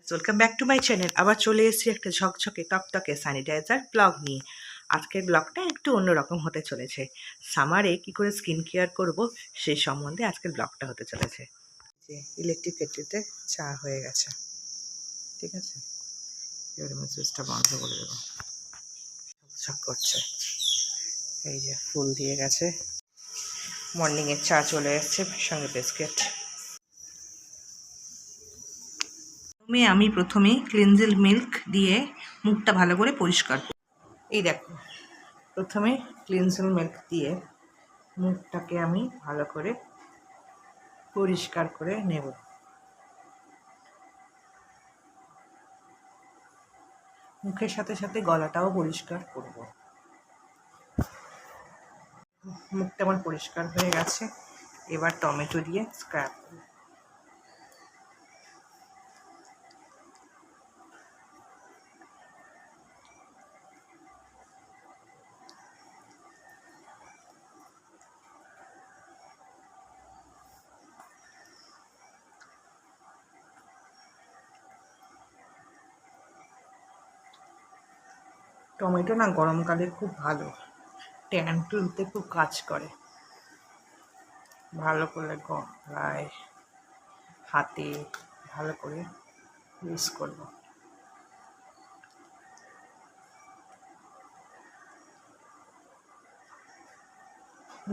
Welcome back to my channel. আবার চলে এসেছি একটা ঝকঝকে টকটকে স্যানিটাইজার ব্লগ নিয়ে। আজকের ব্লগটা একটু অন্যরকম হতে চলেছে। সামারে কি করে স্কিন কেয়ার করব সেই সম্বন্ধে আজকের ব্লগটা হতে চলেছে। যে ইলেকট্রিক কেটলিতে চা হয়ে গেছে, ঠিক আছে, এবার আমি সুইচটা বন্ধ করে দেবো। ঝকঝক করছে, এই যে ফুল দিয়ে গেছে। মর্নিংয়ের চা চলে এসছে, সঙ্গে বিস্কিট। আমি প্রথমে ক্লিনজিল মিল্ক দিয়ে মুখটা ভালো করে পরিষ্কার করব। এই দেখো, প্রথমে ক্লিনজিল মিল্ক দিয়ে মুখটাকে আমি ভালো করে পরিষ্কার করে নেব। মুখের সাথে সাথে গলাটাও পরিষ্কার করব। মুখটা আমার পরিষ্কার হয়ে গেছে, এবার টমেটো দিয়ে স্ক্রাব করব। টমেটো না গরমকালে খুব ভালো, ট্যান তুলতে খুব কাজ করে। ভালো করে গলায় হাতে ভালো করে ইউজ করব।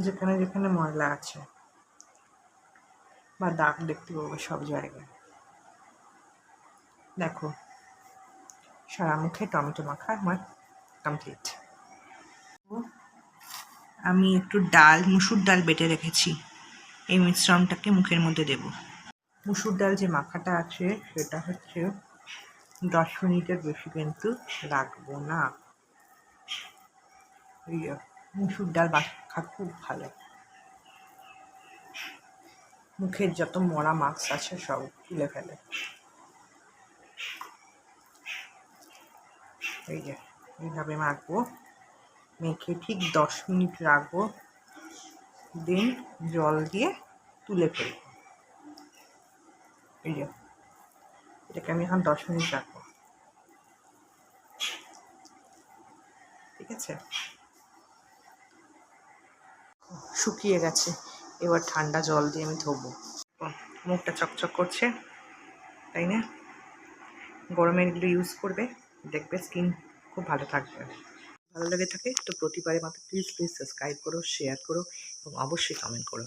যেখানে যেখানে ময়লা আছে বা দাগ দেখতে পাবো সব জায়গায়। দেখো, সারা মুখে টমেটো মাখা আমার কমপ্লিট। আমি একটু মুসুর ডাল বেটে রেখেছি, এই মিশ্রণটাকে মুখের মধ্যে দেব। মুসুর ডাল যে মাখাটা আছে সেটা হচ্ছে 10 মিনিটের বেশি কিন্তু রাখবো না। মুসুর ডাল মাখা খুব ভালো, মুখের যত মরা মাস্ক আছে সব তুলে ফেলে। এই যে এইভাবে মাখবো, মেখে ঠিক 10 মিনিট রাখবো, দিন জল দিয়ে তুলে ফেলবো। এই যে এটাকে আমি এখন 10 মিনিট রাখবো, ঠিক আছে। শুকিয়ে গেছে, এবার ঠান্ডা জল দিয়ে আমি ধোবো। মুখটা চকচক করছে, তাই না? গরমে এগুলো ইউজ করবে, দেখবে স্কিন খুব ভালো থাকবে। ভালো লেগে থাকে তো প্রতিবারের মতো প্লিজ সাবস্ক্রাইব করো, শেয়ার করো এবং অবশ্যই কমেন্ট করো।